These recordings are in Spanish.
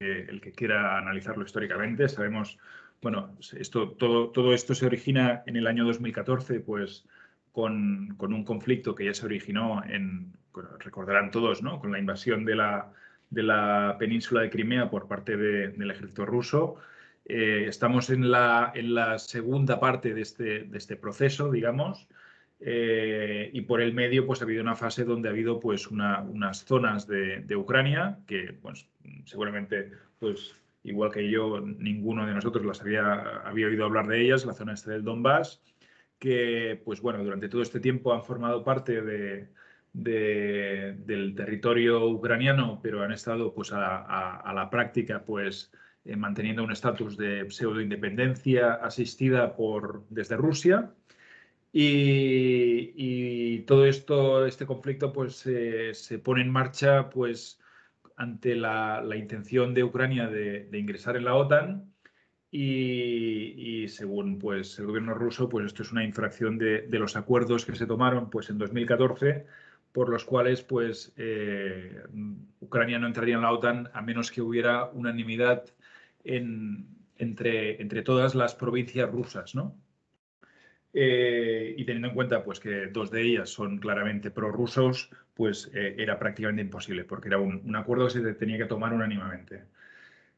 el que quiera analizarlo históricamente. Sabemos, bueno, todo esto se origina en el año 2014, pues con un conflicto que ya se originó recordarán todos, ¿no? Con la invasión de la península de Crimea por parte del ejército ruso. Estamos en la segunda parte de este proceso, digamos. Y por el medio pues ha habido una fase donde ha habido pues unas zonas de Ucrania que pues seguramente pues igual que yo ninguno de nosotros las había oído hablar de ellas, la zona este del Donbass, que pues bueno, durante todo este tiempo han formado parte del territorio ucraniano, pero han estado pues a la práctica pues manteniendo un estatus de pseudo independencia asistida desde Rusia. Y todo este conflicto pues se pone en marcha pues ante la intención de Ucrania de ingresar en la OTAN y según pues el gobierno ruso pues esto es una infracción de los acuerdos que se tomaron pues en 2014 por los cuales pues Ucrania no entraría en la OTAN a menos que hubiera unanimidad entre todas las provincias rusas, ¿no? Y teniendo en cuenta pues, que dos de ellas son claramente prorrusos, pues era prácticamente imposible, porque era un acuerdo que se tenía que tomar unánimemente.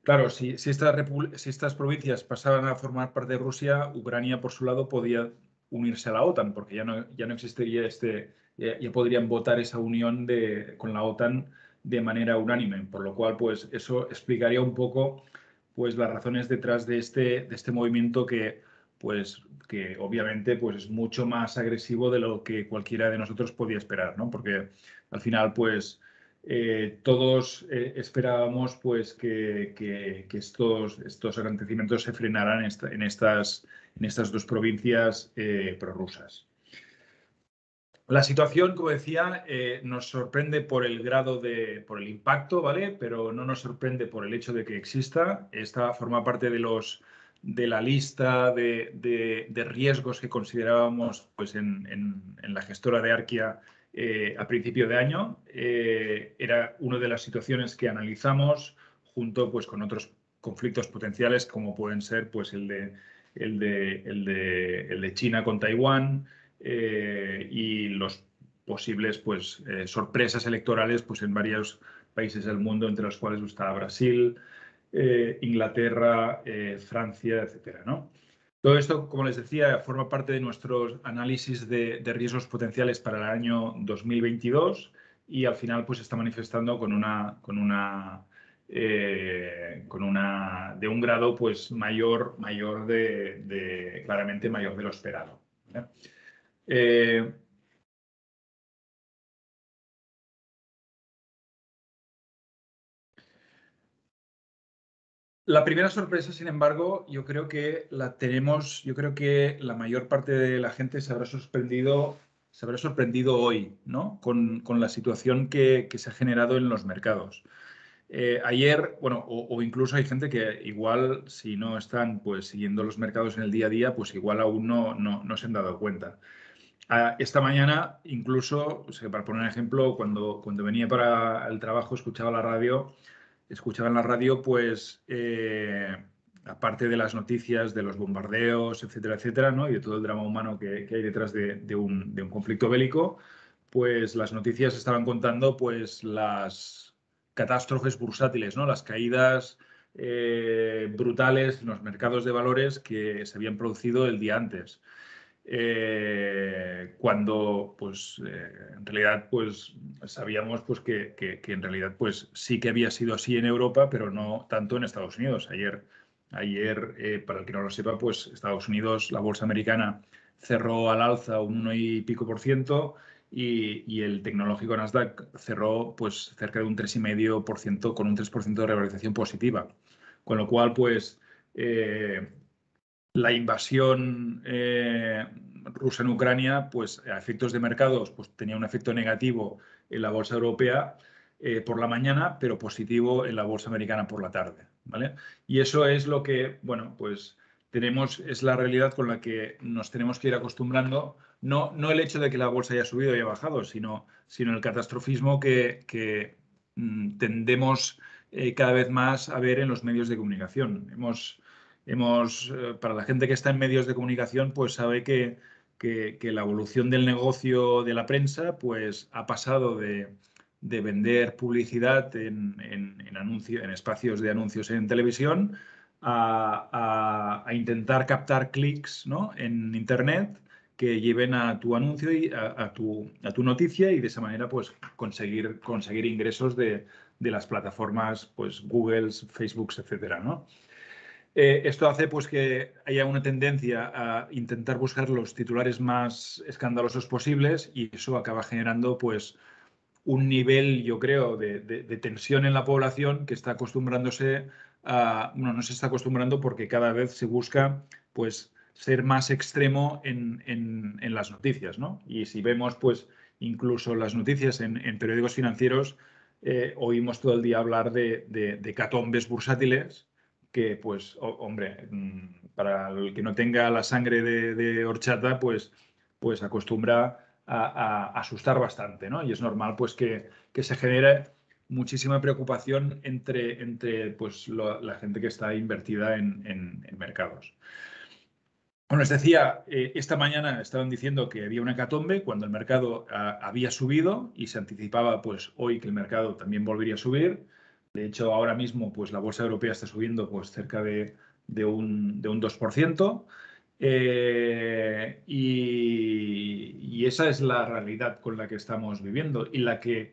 Claro, si estas provincias pasaban a formar parte de Rusia, Ucrania, por su lado, podía unirse a la OTAN, porque ya no existiría ya podrían votar esa unión con la OTAN de manera unánime, por lo cual, pues eso explicaría un poco pues, las razones detrás de este movimiento que obviamente pues, es mucho más agresivo de lo que cualquiera de nosotros podía esperar, ¿no? Porque al final, pues, todos esperábamos pues, que estos acontecimientos se frenaran en estas dos provincias prorrusas. La situación, como decía, nos sorprende por el grado por el impacto, ¿vale? Pero no nos sorprende por el hecho de que exista. Esta forma parte de la lista de riesgos que considerábamos pues, en la gestora de Arquia a principio de año. Era una de las situaciones que analizamos junto pues, con otros conflictos potenciales como pueden ser pues, el de China con Taiwán, y los posibles pues, sorpresas electorales pues, en varios países del mundo, entre los cuales está Brasil, Inglaterra, Francia, etcétera, ¿no? Todo esto, como les decía, forma parte de nuestros análisis de riesgos potenciales para el año 2022 y al final pues, se está manifestando con de un grado pues, claramente mayor de lo esperado, ¿vale? La primera sorpresa, sin embargo, yo creo que la tenemos, yo creo que la mayor parte de la gente se habrá sorprendido hoy, ¿no? Con la situación que se ha generado en los mercados. Ayer, bueno, o incluso hay gente que igual, si no están pues siguiendo los mercados en el día a día, pues igual aún no se han dado cuenta. Esta mañana, incluso, o sea, para poner un ejemplo, cuando venía para el trabajo escuchaba en la radio, pues, aparte de las noticias de los bombardeos, etcétera, etcétera, ¿no? Y de todo el drama humano que hay detrás de un conflicto bélico, pues las noticias estaban contando pues las catástrofes bursátiles, ¿no? Las caídas brutales en los mercados de valores que se habían producido el día antes. Cuando pues en realidad pues sabíamos pues que en realidad pues sí que había sido así en Europa, pero no tanto en Estados Unidos. Ayer para el que no lo sepa, pues Estados Unidos, la bolsa americana cerró al alza un 1 y pico % y el tecnológico Nasdaq cerró pues cerca de un 3,5% con un 3% de revalorización positiva. Con lo cual pues la invasión rusa en Ucrania, pues a efectos de mercados, pues tenía un efecto negativo en la bolsa europea por la mañana, pero positivo en la bolsa americana por la tarde, ¿vale? Y eso es lo que, bueno, pues es la realidad con la que nos tenemos que ir acostumbrando. No el hecho de que la bolsa haya subido y haya bajado, sino el catastrofismo que tendemos cada vez más a ver en los medios de comunicación. Para la gente que está en medios de comunicación, pues sabe que la evolución del negocio de la prensa pues, ha pasado de vender publicidad en espacios de anuncios en televisión a intentar captar clics, ¿no?, en Internet que lleven a tu anuncio y a tu noticia, y de esa manera pues, conseguir ingresos de las plataformas pues, Google, Facebook, etcétera, ¿no? Esto hace pues, que haya una tendencia a intentar buscar los titulares más escandalosos posibles, y eso acaba generando pues, un nivel, yo creo, de tensión en la población que está acostumbrándose no se está acostumbrando, porque cada vez se busca pues, ser más extremo en las noticias, ¿no? Y si vemos pues, incluso las noticias en periódicos financieros, oímos todo el día hablar de hecatombes bursátiles que, pues, hombre, para el que no tenga la sangre de horchata, pues acostumbra a asustar bastante, ¿no? Y es normal pues, que se genere muchísima preocupación entre pues, la gente que está invertida en mercados. Bueno, les decía, esta mañana estaban diciendo que había una hecatombe cuando el mercado había subido, y se anticipaba pues, hoy que el mercado también volvería a subir. De hecho, ahora mismo pues, la bolsa europea está subiendo pues, cerca de un 2%. Y esa es la realidad con la que estamos viviendo, y la que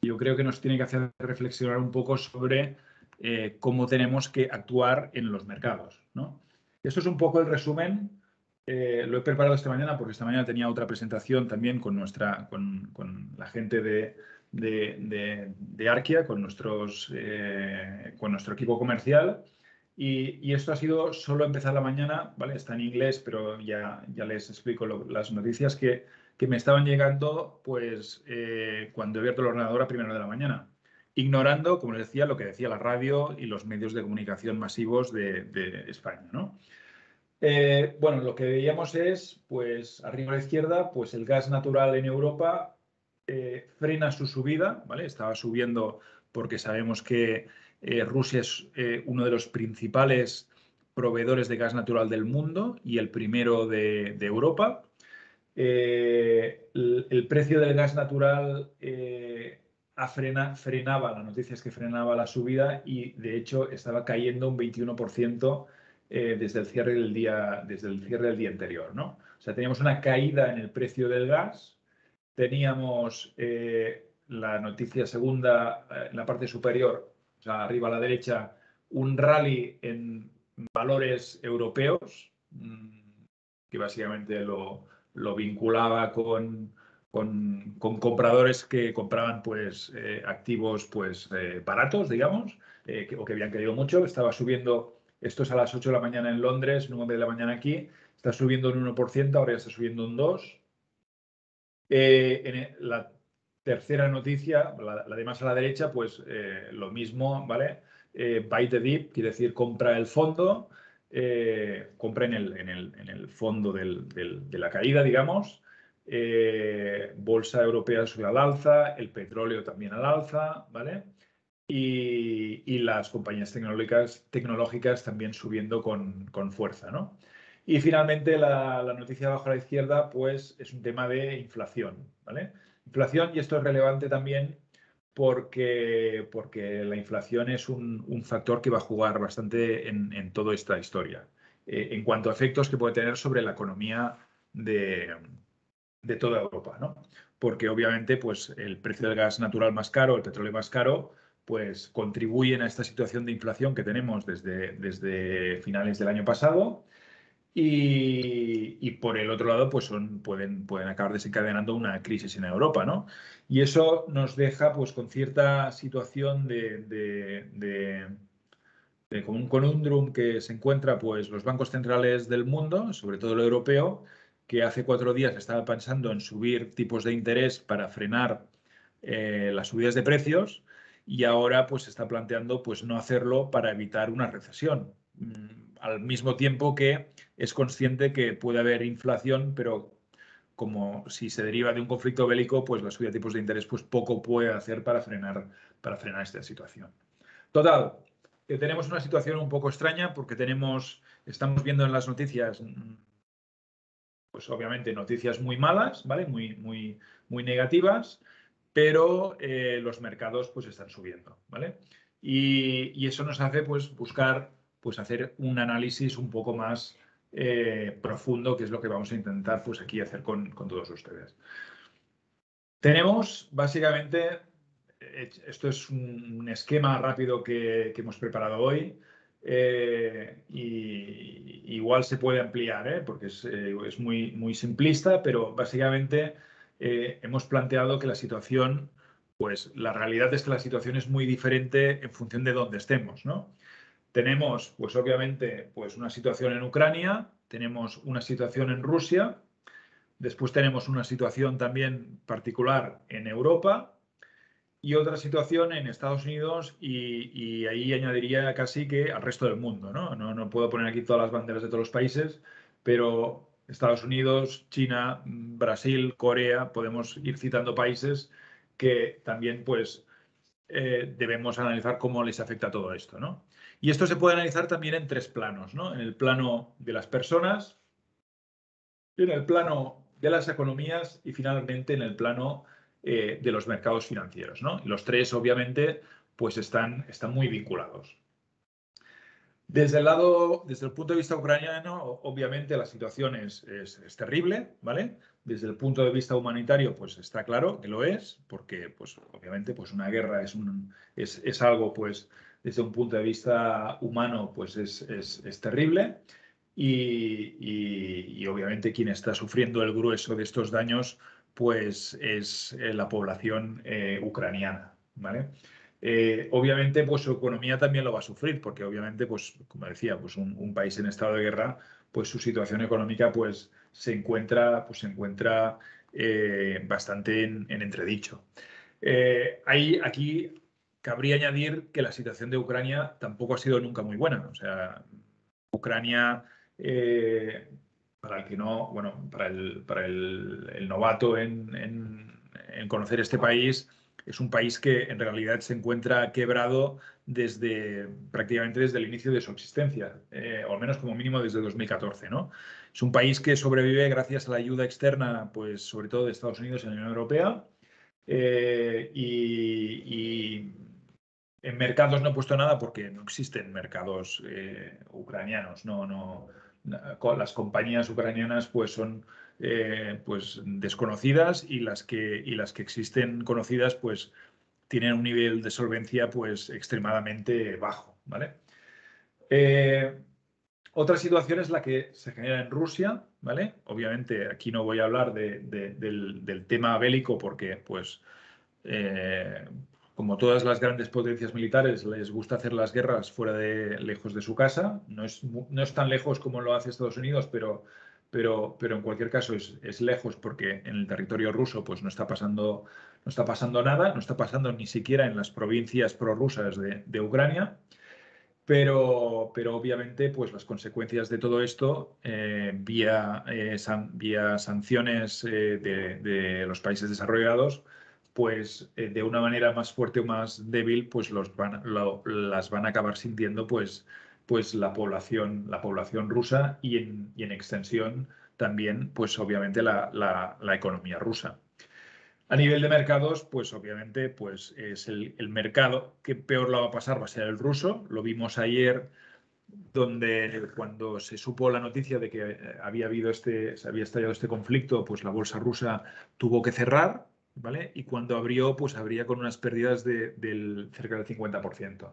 yo creo que nos tiene que hacer reflexionar un poco sobre cómo tenemos que actuar en los mercados, ¿no? Esto es un poco el resumen. Lo he preparado esta mañana porque esta mañana tenía otra presentación también con la gente de Arquia, con nuestro equipo comercial. Y esto ha sido solo empezar la mañana, ¿vale? Está en inglés, pero ya les explico las noticias que me estaban llegando pues, cuando he abierto el ordenador a primera hora de la mañana, ignorando, como les decía, lo que decía la radio y los medios de comunicación masivos de España, ¿no? Bueno, lo que veíamos es, pues, arriba a la izquierda, pues el gas natural en Europa frena su subida, ¿vale? Estaba subiendo porque sabemos que Rusia es uno de los principales proveedores de gas natural del mundo y el primero de Europa. El precio del gas natural frenaba, la noticia es que frenaba la subida, y de hecho estaba cayendo un 21% desde el cierre del día anterior, ¿no? O sea, teníamos una caída en el precio del gas, teníamos la noticia segunda en la parte superior, o sea, arriba a la derecha, un rally en valores europeos, que básicamente lo vinculaba con compradores que compraban pues, activos pues, baratos, digamos, o que habían caído mucho. Estaba subiendo, esto es a las 8 de la mañana en Londres, 9 de la mañana aquí, está subiendo un 1%, ahora ya está subiendo un 2%. En la tercera noticia, la de más a la derecha, pues lo mismo, ¿vale? Buy the dip, quiere decir compra el fondo, compra en el fondo de la caída, digamos. Bolsa europea sube al alza, el petróleo también al alza, ¿vale? Y las compañías tecnológicas también subiendo con fuerza, ¿no? Y finalmente la noticia abajo a la izquierda pues es un tema de inflación, ¿vale? Inflación, y esto es relevante también porque la inflación es un factor que va a jugar bastante en toda esta historia, en cuanto a efectos que puede tener sobre la economía de toda Europa, ¿no? Porque obviamente pues, el precio del gas natural más caro, el petróleo más caro, pues contribuyen a esta situación de inflación que tenemos desde finales del año pasado. Y por el otro lado, pues pueden acabar desencadenando una crisis en Europa, ¿no? Y eso nos deja pues, con cierta situación con un conundrum que se encuentra pues, los bancos centrales del mundo, sobre todo el europeo, que hace 4 días estaba pensando en subir tipos de interés para frenar las subidas de precios, y ahora pues, se está planteando pues, no hacerlo para evitar una recesión. Al mismo tiempo que es consciente que puede haber inflación, pero como si se deriva de un conflicto bélico, pues la subida de tipos de interés pues, poco puede hacer para frenar esta situación. Total, que tenemos una situación un poco extraña porque estamos viendo en las noticias, pues obviamente noticias muy malas, ¿vale? Muy negativas, pero los mercados pues están subiendo, ¿vale? Y eso nos hace pues buscar, pues hacer un análisis un poco más profundo, que es lo que vamos a intentar pues aquí hacer con todos ustedes. Tenemos básicamente, esto es un esquema rápido que hemos preparado hoy. Y igual se puede ampliar, porque es muy simplista, pero básicamente hemos planteado que la situación, pues la realidad es que la situación es muy diferente en función de dónde estemos, ¿no? Tenemos, pues obviamente, pues una situación en Ucrania, tenemos una situación en Rusia, después tenemos una situación también particular en Europa y otra situación en Estados Unidos y ahí añadiría casi que al resto del mundo, ¿no? No puedo poner aquí todas las banderas de todos los países, pero Estados Unidos, China, Brasil, Corea, podemos ir citando países que también pues debemos analizar cómo les afecta todo esto, ¿no? Y esto se puede analizar también en tres planos, ¿no? En el plano de las personas, en el plano de las economías y finalmente en el plano de los mercados financieros, ¿no? Y los tres, obviamente, pues están muy vinculados. Desde el punto de vista ucraniano, obviamente la situación es terrible, ¿vale? Desde el punto de vista humanitario, pues está claro que lo es, porque, pues, obviamente, pues una guerra es algo, pues, desde un punto de vista humano, pues es terrible. Y obviamente quien está sufriendo el grueso de estos daños, pues es la población ucraniana, ¿vale? Obviamente, pues su economía también lo va a sufrir, porque obviamente, pues como decía, pues un país en estado de guerra, pues su situación económica, pues se encuentra bastante en entredicho. Aquí cabría añadir que la situación de Ucrania tampoco ha sido nunca muy buena. O sea, Ucrania, para el que no, bueno, para el novato en conocer este país, es un país que en realidad se encuentra quebrado prácticamente desde el inicio de su existencia, o al menos como mínimo desde 2014, ¿no? Es un país que sobrevive gracias a la ayuda externa, pues sobre todo de Estados Unidos y la Unión Europea, y en mercados no he puesto nada porque no existen mercados ucranianos. Las compañías ucranianas pues son pues desconocidas y las que existen conocidas pues tienen un nivel de solvencia pues extremadamente bajo, ¿vale? Otra situación es la que se genera en Rusia, ¿vale? Obviamente aquí no voy a hablar del tema bélico porque pues como todas las grandes potencias militares, les gusta hacer las guerras lejos de su casa. No es tan lejos como lo hace Estados Unidos, pero en cualquier caso es lejos porque en el territorio ruso pues no está pasando nada, no está pasando ni siquiera en las provincias prorrusas de Ucrania. Pero obviamente pues las consecuencias de todo esto vía sanciones de los países desarrollados pues de una manera más fuerte o más débil pues las van a acabar sintiendo pues la población rusa y en extensión también pues obviamente la economía rusa. A nivel de mercados, pues obviamente pues es el mercado que peor lo va a pasar va a ser el ruso. Lo vimos ayer, donde cuando se supo la noticia de que se había estallado este conflicto, pues la bolsa rusa tuvo que cerrar, ¿vale? Y cuando abrió, pues abría con unas pérdidas del cerca del 50%.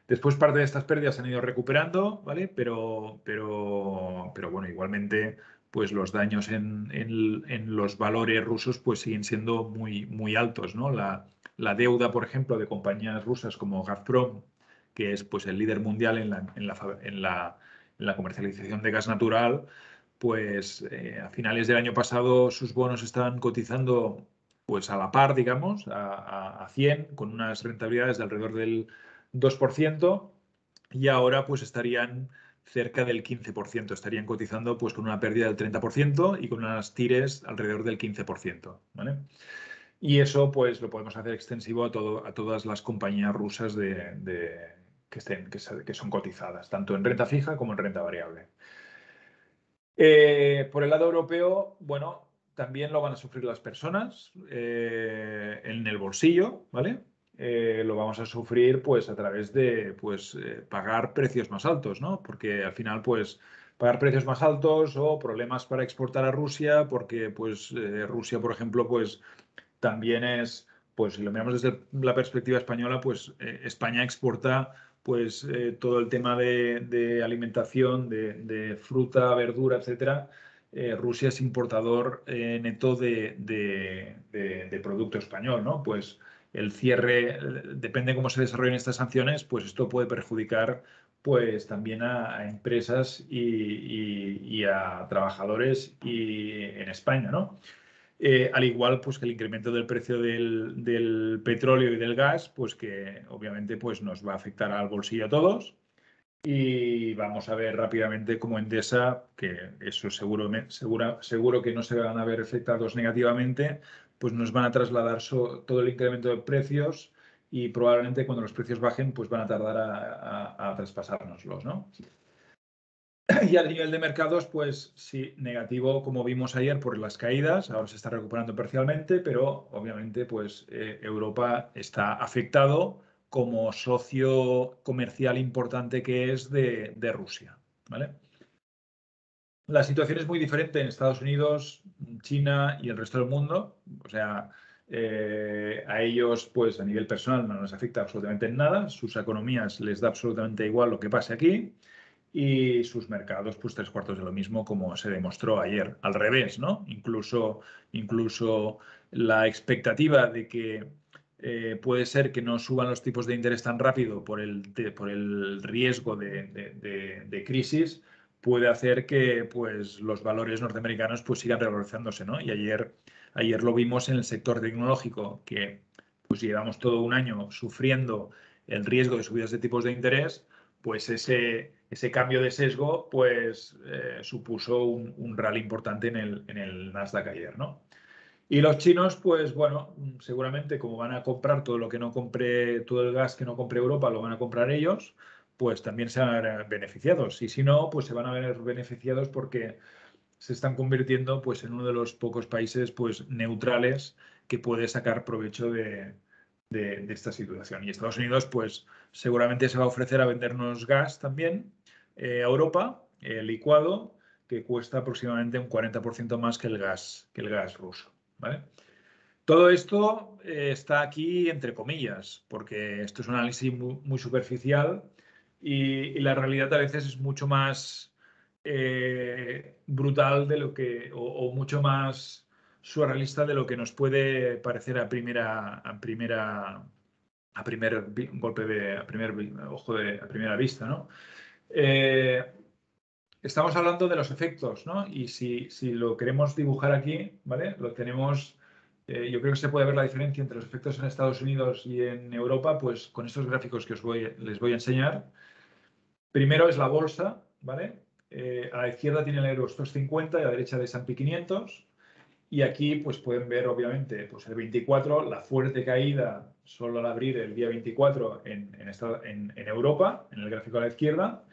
Después parte de estas pérdidas se han ido recuperando, ¿vale? Pero bueno, igualmente, pues los daños en los valores rusos pues siguen siendo muy altos, ¿no? La deuda, por ejemplo, de compañías rusas como Gazprom, que es pues el líder mundial en la comercialización de gas natural, pues a finales del año pasado sus bonos estaban cotizando pues a la par, digamos, a 100, con unas rentabilidades de alrededor del 2%, y ahora pues estarían cerca del 15%, estarían cotizando pues con una pérdida del 30% y con unas tires alrededor del 15%, ¿vale? Y eso pues lo podemos hacer extensivo a todas las compañías rusas que son cotizadas, tanto en renta fija como en renta variable. Por el lado europeo, bueno, también lo van a sufrir las personas en el bolsillo, ¿vale? Lo vamos a sufrir pues a través de pues, pagar precios más altos, ¿no? Porque al final pues pagar precios más altos o problemas para exportar a Rusia, porque pues Rusia, por ejemplo, pues también es, pues si lo miramos desde la perspectiva española, pues España exporta pues todo el tema de alimentación, de fruta, verdura, etcétera. Rusia es importador neto de producto español, ¿no? Pues el cierre, depende cómo se desarrollen estas sanciones, pues esto puede perjudicar pues también a empresas y a trabajadores en España, ¿no? Al igual pues, que el incremento del precio del petróleo y del gas, pues que obviamente pues, nos va a afectar al bolsillo a todos. Y vamos a ver rápidamente cómo Endesa, que eso seguro que no se van a ver afectados negativamente, pues nos van a trasladar todo el incremento de precios y probablemente cuando los precios bajen, pues van a tardar a traspasárnoslos, ¿no? Y al nivel de mercados, pues sí, negativo, como vimos ayer por las caídas, ahora se está recuperando parcialmente, pero obviamente pues Europa está afectado como socio comercial importante que es de Rusia, ¿vale? La situación es muy diferente en Estados Unidos, China y el resto del mundo. O sea, a ellos, pues a nivel personal no les afecta absolutamente en nada. Sus economías les da absolutamente igual lo que pase aquí y sus mercados, pues tres cuartos de lo mismo, como se demostró ayer. Al revés, ¿no? Incluso la expectativa de que puede ser que no suban los tipos de interés tan rápido por el riesgo de crisis, puede hacer que pues, los valores norteamericanos pues, sigan revalorizándose, ¿no? Y ayer lo vimos en el sector tecnológico, que pues, llevamos todo un año sufriendo el riesgo de subidas de tipos de interés, pues ese cambio de sesgo pues, supuso un rally importante en el Nasdaq ayer, ¿no? Y los chinos, pues bueno, seguramente como van a comprar todo lo que no compre, todo el gas que no compre Europa, lo van a comprar ellos, pues también se van a ver beneficiados. Y si no, pues se van a ver beneficiados porque se están convirtiendo pues, en uno de los pocos países pues, neutrales que puede sacar provecho de esta situación. Y Estados Unidos, pues seguramente se va a ofrecer a vendernos gas también a Europa, licuado, que cuesta aproximadamente un 40% más que el gas ruso. ¿Vale? Todo esto está aquí entre comillas, porque esto es un análisis muy superficial y la realidad a veces es mucho más brutal de lo que, o mucho más surrealista de lo que nos puede parecer a primer golpe a primer ojo a primera vista, ¿no? Eh, Estamos hablando de los efectos, ¿no? Y si lo queremos dibujar aquí, ¿vale? Lo tenemos, yo creo que se puede ver la diferencia entre los efectos en Estados Unidos y en Europa, pues con estos gráficos que les voy a enseñar. Primero es la bolsa, ¿vale? A la izquierda tiene el Eurostoxx 50 y a la derecha el S&P 500. Y aquí pues pueden ver obviamente pues el 24, la fuerte caída solo al abrir el día 24 en Europa, en el gráfico a la izquierda,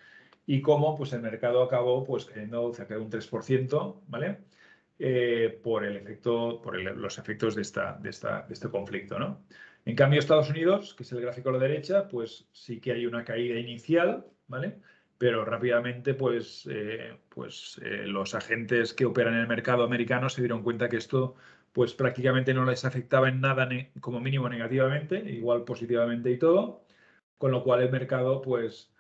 y cómo pues el mercado acabó pues cayendo cerca de un 3%, ¿vale? Por el efecto, los efectos de este conflicto, ¿no? En cambio, Estados Unidos, que es el gráfico a la derecha, pues sí que hay una caída inicial, ¿vale? Pero rápidamente, los agentes que operan en el mercado americano se dieron cuenta que esto, pues prácticamente no les afectaba en nada, como mínimo negativamente, igual positivamente y todo, con lo cual el mercado, pues,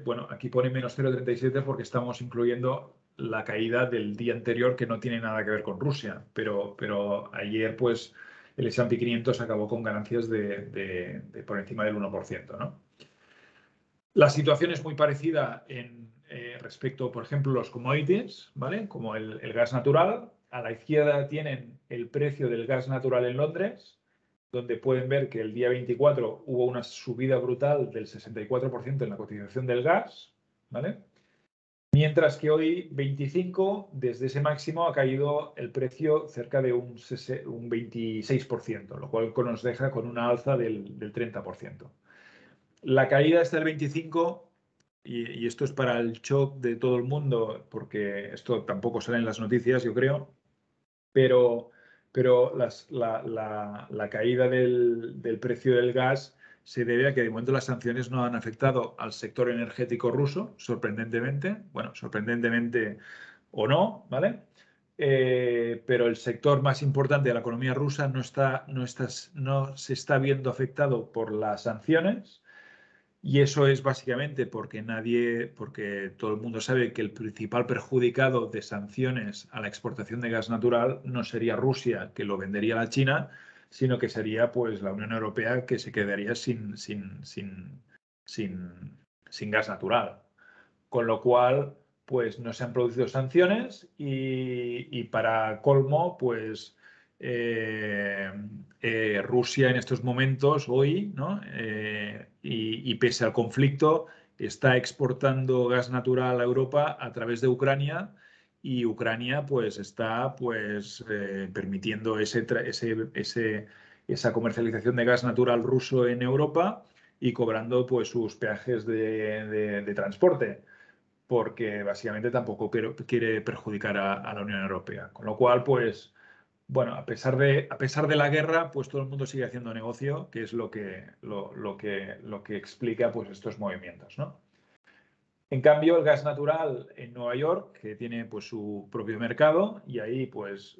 bueno, aquí pone menos 0,37 porque estamos incluyendo la caída del día anterior que no tiene nada que ver con Rusia, pero ayer, pues, el S&P 500 acabó con ganancias de por encima del 1%, ¿no? La situación es muy parecida respecto, por ejemplo, los commodities, ¿vale? Como el gas natural. A la izquierda tienen el precio del gas natural en Londres, donde pueden ver que el día 24 hubo una subida brutal del 64% en la cotización del gas, ¿vale? Mientras que hoy, 25, desde ese máximo ha caído el precio cerca de un 26%, lo cual nos deja con una alza del 30%. La caída está del 25%, y esto es para el shock de todo el mundo, porque esto tampoco sale en las noticias, yo creo, pero la caída del precio del gas se debe a que de momento las sanciones no han afectado al sector energético ruso, sorprendentemente, bueno, sorprendentemente o no, ¿vale? Pero el sector más importante de la economía rusa no se está viendo afectado por las sanciones. Y eso es básicamente porque todo el mundo sabe que el principal perjudicado de sanciones a la exportación de gas natural no sería Rusia, que lo vendería a la China, sino que sería pues la Unión Europea, que se quedaría sin gas natural. Con lo cual, pues no se han producido sanciones y para colmo, pues Rusia en estos momentos, hoy, ¿no? Y pese al conflicto, está exportando gas natural a Europa a través de Ucrania, y Ucrania pues está pues permitiendo esa comercialización de gas natural ruso en Europa y cobrando pues sus peajes de transporte, porque básicamente tampoco quiere perjudicar a la Unión Europea. Con lo cual, pues, bueno, a pesar de la guerra, pues todo el mundo sigue haciendo negocio, que es lo que explica pues estos movimientos, ¿no? En cambio, el gas natural en Nueva York, que tiene pues su propio mercado, y ahí pues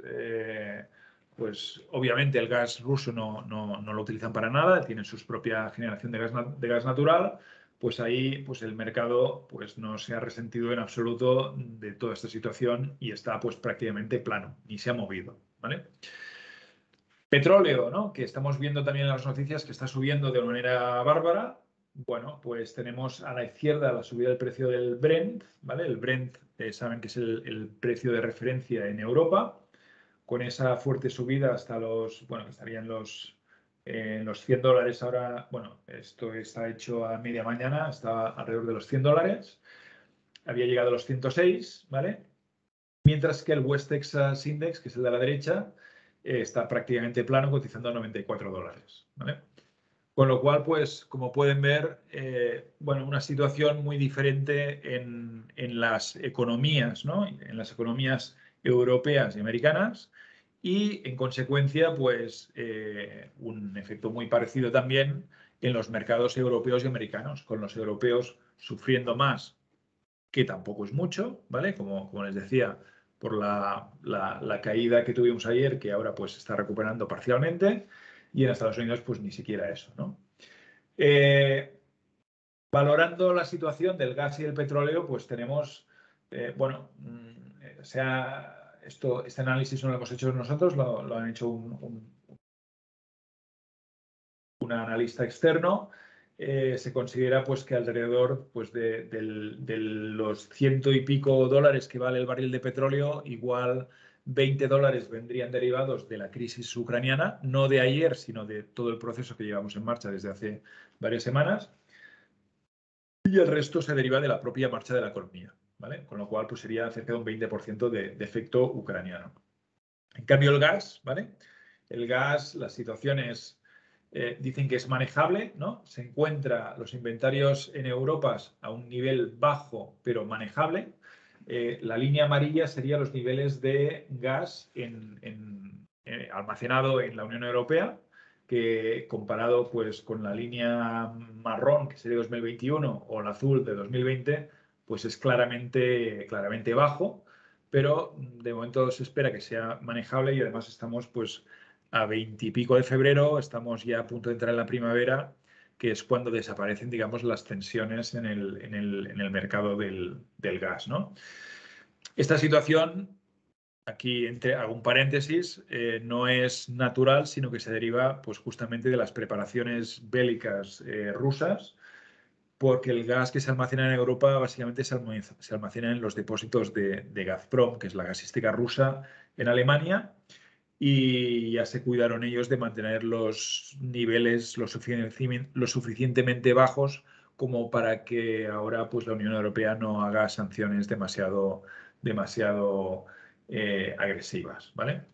obviamente el gas ruso no lo utilizan para nada, tienen su propia generación de gas natural, pues ahí pues el mercado pues no se ha resentido en absoluto de toda esta situación y está pues prácticamente plano, ni se ha movido, ¿vale? Petróleo, ¿no? Que estamos viendo también en las noticias que está subiendo de manera bárbara. Bueno, pues tenemos a la izquierda la subida del precio del Brent, ¿vale? El Brent, saben que es el precio de referencia en Europa, con esa fuerte subida hasta bueno, que estarían los $100 ahora. Bueno, esto está hecho a media mañana, está alrededor de los $100. Había llegado a los 106, ¿vale? Mientras que el West Texas Index, que es el de la derecha, está prácticamente plano, cotizando a $94, ¿vale? Con lo cual, pues, como pueden ver, bueno, una situación muy diferente en las economías, ¿no? En las economías europeas y americanas, y en consecuencia, pues, un efecto muy parecido también en los mercados europeos y americanos, con los europeos sufriendo más, que tampoco es mucho, ¿vale? Como les decía, por la caída que tuvimos ayer, que ahora pues se está recuperando parcialmente, y en Estados Unidos pues ni siquiera eso, ¿no? Valorando la situación del gas y el petróleo, pues tenemos, bueno, este análisis no lo hemos hecho nosotros, lo han hecho un analista externo. Se considera pues que alrededor pues, de los $100 y pico que vale el barril de petróleo, igual $20 vendrían derivados de la crisis ucraniana, no de ayer, sino de todo el proceso que llevamos en marcha desde hace varias semanas, y el resto se deriva de la propia marcha de la economía, ¿vale? Con lo cual pues sería cerca de un 20% de efecto ucraniano. En cambio, el gas, ¿vale? El gas, las situaciones dicen que es manejable, ¿no? Se encuentra los inventarios en Europa a un nivel bajo, pero manejable. La línea amarilla sería los niveles de gas almacenado en la Unión Europea, que comparado pues, con la línea marrón, que sería 2021, o la azul de 2020, pues es claramente bajo, pero de momento se espera que sea manejable, y además estamos pues a 20 y pico de febrero, estamos ya a punto de entrar en la primavera, que es cuando desaparecen, digamos, las tensiones en el mercado del gas, ¿no? Esta situación, aquí hago un paréntesis, no es natural, sino que se deriva pues justamente de las preparaciones bélicas rusas, porque el gas que se almacena en Europa básicamente se almacena en los depósitos de Gazprom, que es la gasística rusa en Alemania, y ya se cuidaron ellos de mantener los niveles lo suficientemente bajos como para que ahora pues, la Unión Europea no haga sanciones demasiado agresivas, ¿vale?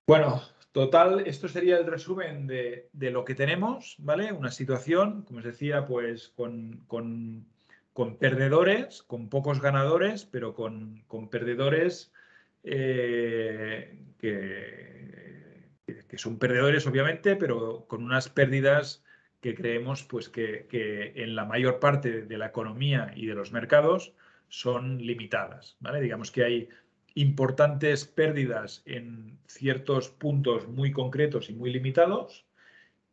Bueno, total, esto sería el resumen de lo que tenemos, ¿vale? Una situación, como os decía, pues con perdedores, con pocos ganadores, pero con perdedores que son perdedores, obviamente, pero con unas pérdidas que creemos pues, que en la mayor parte de la economía y de los mercados son limitadas, ¿vale? Digamos que hay importantes pérdidas en ciertos puntos muy concretos y muy limitados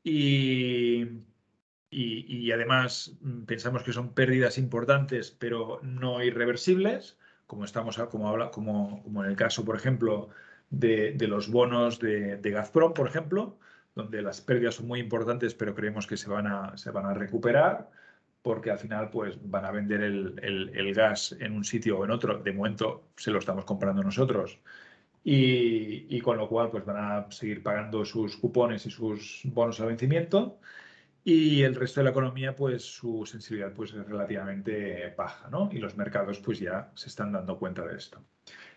y además pensamos que son pérdidas importantes pero no irreversibles, como en el caso, por ejemplo, de los bonos de Gazprom, por ejemplo, donde las pérdidas son muy importantes pero creemos que se van a recuperar porque al final pues, van a vender el gas en un sitio o en otro. De momento se lo estamos comprando nosotros y con lo cual pues, van a seguir pagando sus cupones y sus bonos al vencimiento. Y el resto de la economía, pues su sensibilidad pues, es relativamente baja, ¿no? Y los mercados pues ya se están dando cuenta de esto.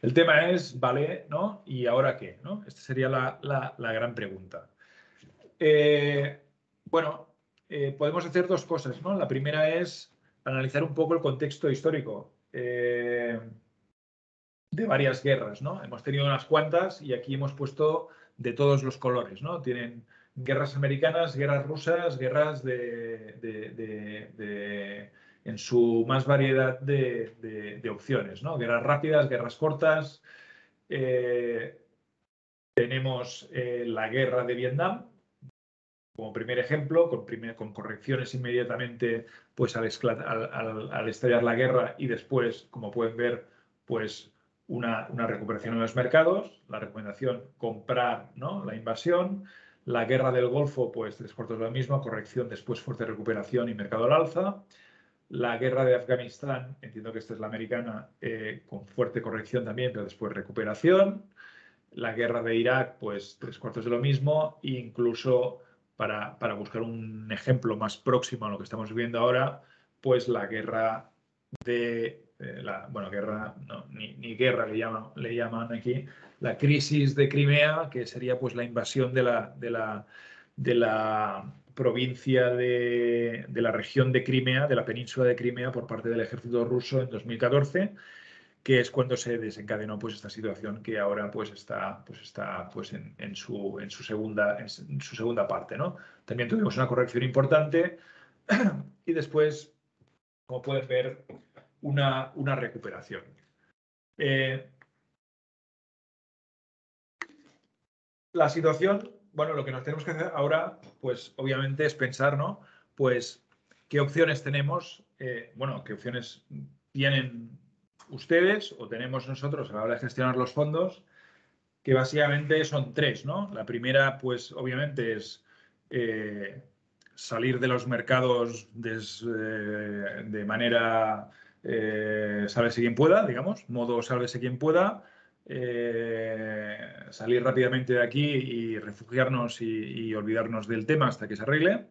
El tema es, ¿vale? ¿No? ¿Y ahora qué? ¿No? Esta sería la gran pregunta. Bueno, podemos hacer dos cosas, ¿no? La primera es analizar un poco el contexto histórico de varias guerras, ¿no? Hemos tenido unas cuantas y aquí hemos puesto de todos los colores, ¿no? Tienen guerras americanas, guerras rusas, guerras en su más variedad de opciones, ¿no? Guerras rápidas, guerras cortas. Tenemos la guerra de Vietnam como primer ejemplo, con correcciones inmediatamente pues, al estallar la guerra y después, como pueden ver, pues una recuperación en los mercados. La recomendación, comprar, ¿no? La invasión. La guerra del Golfo, pues 3/4 de lo mismo, corrección, después fuerte recuperación y mercado al alza. La guerra de Afganistán, entiendo que esta es la americana, con fuerte corrección también, pero después recuperación. La guerra de Irak, pues 3/4 de lo mismo, e incluso para buscar un ejemplo más próximo a lo que estamos viviendo ahora, pues la guerra guerra, no, ni guerra le llaman aquí, la crisis de Crimea, que sería pues la invasión de la provincia de la región de Crimea, de la península de Crimea, por parte del ejército ruso en 2014, que es cuando se desencadenó pues, esta situación que ahora pues, está pues, en su segunda parte, ¿no? También tuvimos una corrección importante y después, como pueden ver, una recuperación. La situación, bueno, lo que nos tenemos que hacer ahora, pues obviamente es pensar, ¿no? Pues, ¿qué opciones tenemos? Bueno, ¿qué opciones tienen ustedes o tenemos nosotros a la hora de gestionar los fondos? Que básicamente son tres, ¿no? La primera, pues obviamente es salir de los mercados de manera sálvese quien pueda, digamos, modo sálvese quien pueda, salir rápidamente de aquí y refugiarnos y olvidarnos del tema hasta que se arregle.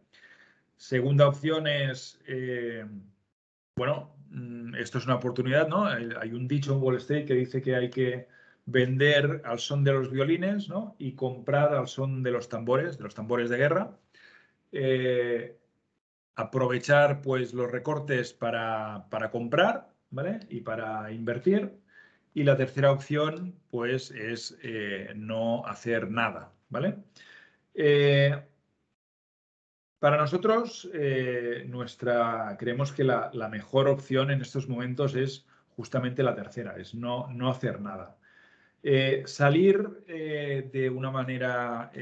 Segunda opción es, bueno, esto es una oportunidad, ¿no? Hay un dicho en Wall Street que dice que hay que vender al son de los violines, ¿no? Y comprar al son de los tambores de guerra. Aprovechar pues los recortes para comprar, ¿vale? Y para invertir. Y la tercera opción pues es no hacer nada, ¿vale? Para nosotros, creemos que la mejor opción en estos momentos es justamente la tercera, es no hacer nada. Salir de una manera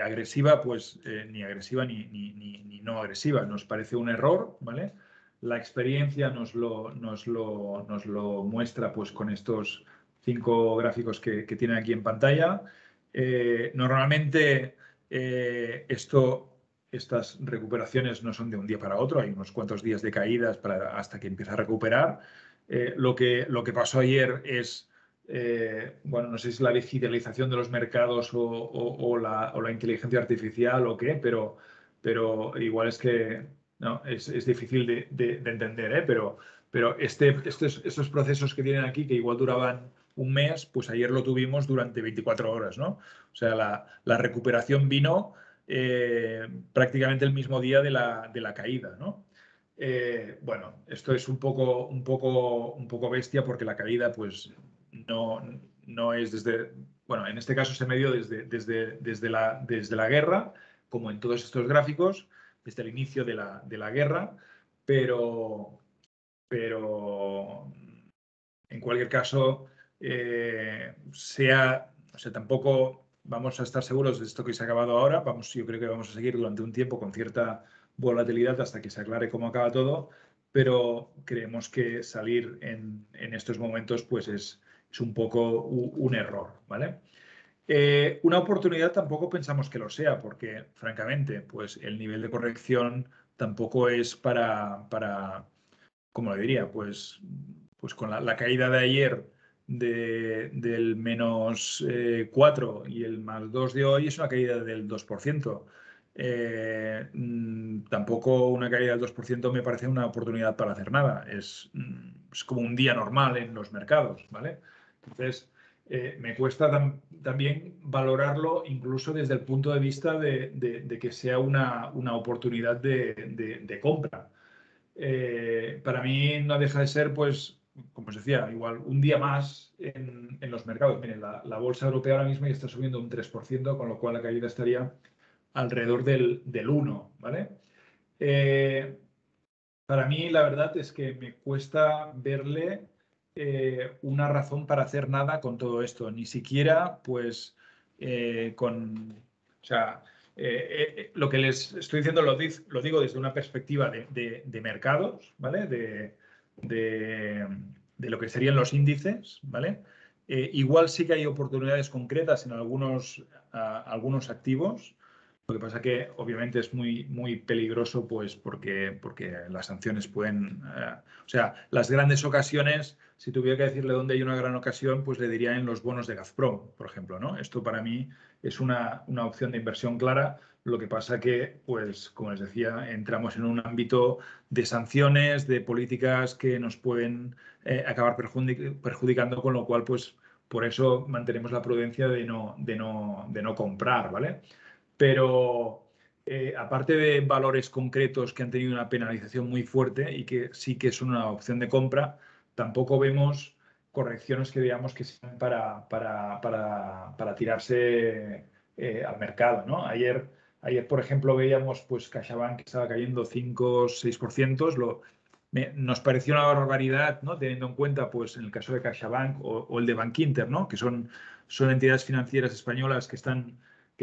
agresiva, pues ni agresiva ni no agresiva, nos parece un error, ¿vale? La experiencia nos lo muestra pues con estos 5 gráficos que tienen aquí en pantalla. Normalmente estas recuperaciones no son de un día para otro, hay unos cuantos días de caídas hasta que empieza a recuperar. Lo que pasó ayer es, bueno, no sé si es la digitalización de los mercados o la inteligencia artificial o qué, pero pero igual es que no, es difícil de entender, ¿eh? Pero estos procesos que tienen aquí, que igual duraban un mes, pues ayer lo tuvimos durante 24 horas, ¿no? O sea, la recuperación vino prácticamente el mismo día de la caída, ¿no? Bueno, esto es un poco bestia porque la caída, pues, no es desde, bueno, en este caso se medio desde la guerra, como en todos estos gráficos, desde el inicio de la guerra, pero en cualquier caso, o sea, tampoco vamos a estar seguros de esto que se ha acabado ahora. Yo creo que vamos a seguir durante un tiempo con cierta volatilidad hasta que se aclare cómo acaba todo, pero creemos que salir en estos momentos pues es un poco un error, ¿vale? Una oportunidad tampoco pensamos que lo sea, porque francamente, pues el nivel de corrección tampoco es ¿cómo lo diría? Pues con la caída de ayer del menos 4 y el más 2 de hoy es una caída del 2%. Tampoco una caída del 2% me parece una oportunidad para hacer nada. Es como un día normal en los mercados, ¿vale? Entonces, me cuesta también valorarlo incluso desde el punto de vista de que sea una oportunidad de compra. Para mí no deja de ser, pues, como os decía, igual un día más en los mercados. Miren, la bolsa europea ahora mismo ya está subiendo un 3%, con lo cual la caída estaría alrededor del 1%, ¿vale? Para mí la verdad es que me cuesta verle una razón para hacer nada con todo esto, ni siquiera pues o sea, lo que les estoy diciendo lo digo desde una perspectiva de mercados, ¿vale? De, de lo que serían los índices, ¿vale? Igual sí que hay oportunidades concretas en algunos activos. Lo que pasa que obviamente es muy peligroso, pues porque las sanciones pueden, o sea, las grandes ocasiones, si tuviera que decirle dónde hay una gran ocasión, pues le diría en los bonos de Gazprom, por ejemplo, ¿no? Esto para mí es una opción de inversión clara. Lo que pasa que, pues, como les decía, entramos en un ámbito de sanciones, de políticas que nos pueden acabar perjudicando, con lo cual, pues, por eso mantenemos la prudencia de no comprar, ¿vale? Pero aparte de valores concretos que han tenido una penalización muy fuerte y que sí que son una opción de compra, tampoco vemos correcciones que veamos que sean para tirarse al mercado, ¿no? Ayer, por ejemplo, veíamos pues CaixaBank que estaba cayendo 5 o 6%. Nos pareció una barbaridad, ¿no? Teniendo en cuenta, pues, en el caso de CaixaBank o el de Bankinter, ¿no? Que son entidades financieras españolas que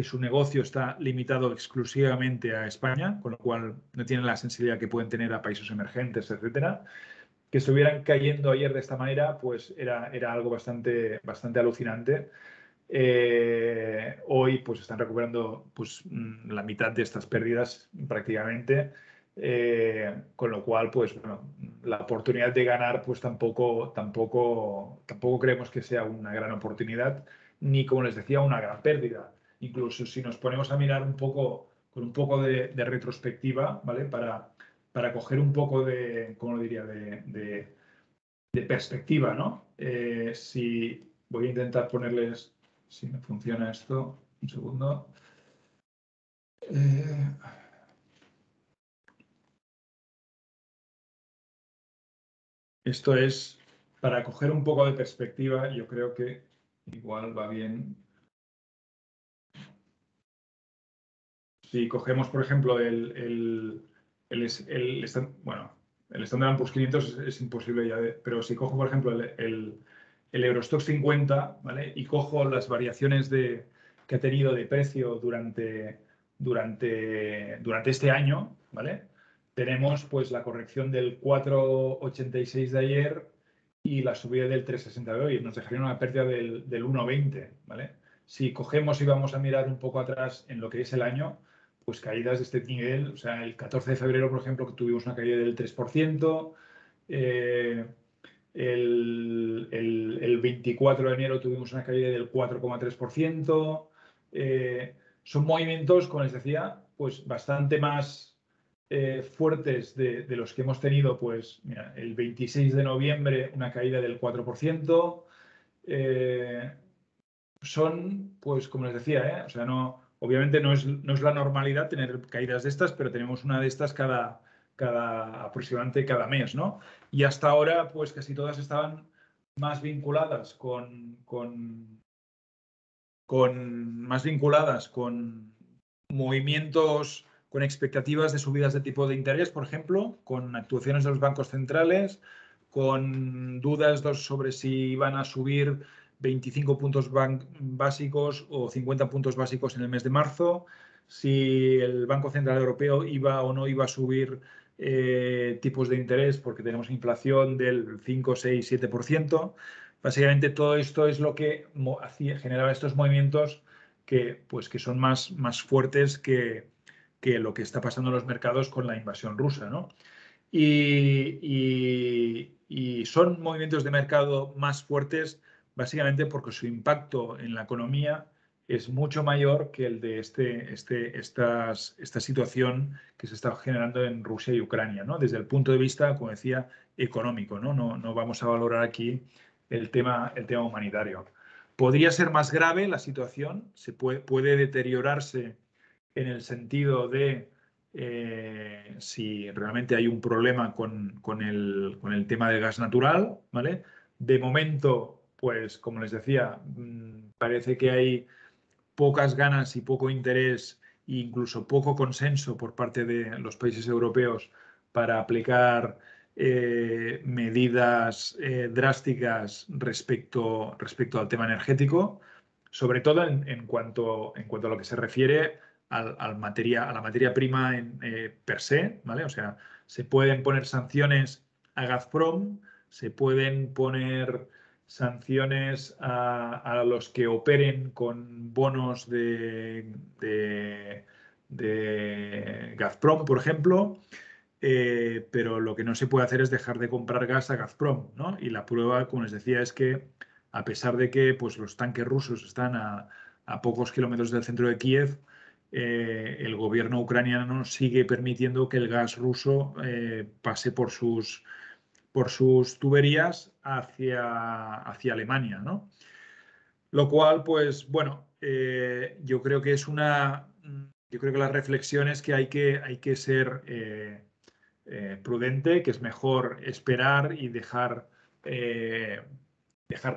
su negocio está limitado exclusivamente a España, con lo cual no tienen la sensibilidad que pueden tener a países emergentes, etcétera. Que estuvieran cayendo ayer de esta manera, pues era algo bastante alucinante. Hoy pues están recuperando pues la mitad de estas pérdidas prácticamente, con lo cual pues bueno, la oportunidad de ganar pues tampoco creemos que sea una gran oportunidad, ni como les decía una gran pérdida. Incluso si nos ponemos a mirar con un poco de retrospectiva, ¿vale? Para coger un poco ¿cómo lo diría? De perspectiva, ¿no? Si voy a intentar ponerles, si me funciona esto, un segundo. Esto es para coger un poco de perspectiva. Yo creo que igual va bien. Si cogemos, por ejemplo, bueno, el Standard Poor's 500 es imposible ya, pero si cojo, por ejemplo, el Eurostoxx 50, ¿vale? Y cojo las variaciones que ha tenido de precio durante este año, ¿vale? Tenemos pues la corrección del 4,86 de ayer y la subida del 3,60 de hoy. Nos dejaría una pérdida del 1,20, ¿vale? Si cogemos y vamos a mirar un poco atrás en lo que es el año, pues caídas de este nivel, o sea, el 14 de febrero, por ejemplo, que tuvimos una caída del 3%, el 24 de enero tuvimos una caída del 4,3%. Son movimientos, como les decía, pues bastante más fuertes de los que hemos tenido, pues mira, el 26 de noviembre una caída del 4%. Son, pues como les decía, o sea, obviamente no es la normalidad tener caídas de estas, pero tenemos una de estas aproximadamente cada mes, ¿no? Y hasta ahora, pues casi todas estaban más vinculadas con movimientos, con expectativas de subidas de tipo de interés, por ejemplo, con actuaciones de los bancos centrales, con dudas sobre si van a subir 25 puntos básicos o 50 puntos básicos en el mes de marzo, si el Banco Central Europeo iba o no iba a subir tipos de interés porque tenemos inflación del 5, 6, 7%. Básicamente todo esto es lo que generaba estos movimientos que son más fuertes que lo que está pasando en los mercados con la invasión rusa, ¿no? Y son movimientos de mercado más fuertes básicamente porque su impacto en la economía es mucho mayor que el de esta situación que se está generando en Rusia y Ucrania, ¿no? Desde el punto de vista, como decía, económico, ¿no? No vamos a valorar aquí el tema humanitario. Podría ser más grave la situación, puede deteriorarse en el sentido de si realmente hay un problema con el tema del gas natural, ¿vale? De momento, pues como les decía, parece que hay pocas ganas y poco interés e incluso poco consenso por parte de los países europeos para aplicar medidas drásticas respecto al tema energético, sobre todo en cuanto a lo que se refiere a la materia prima per se, ¿vale? O sea, se pueden poner sanciones a Gazprom, se pueden poner sanciones a los que operen con bonos de Gazprom, por ejemplo, pero lo que no se puede hacer es dejar de comprar gas a Gazprom, ¿no? Y la prueba, como les decía, es que a pesar de que pues, los tanques rusos están a pocos kilómetros del centro de Kiev, el gobierno ucraniano sigue permitiendo que el gas ruso pase por sus tuberías hacia Alemania, ¿no? Lo cual, pues bueno, yo creo que yo creo que la reflexión es que hay que ser prudente, que es mejor esperar y dejar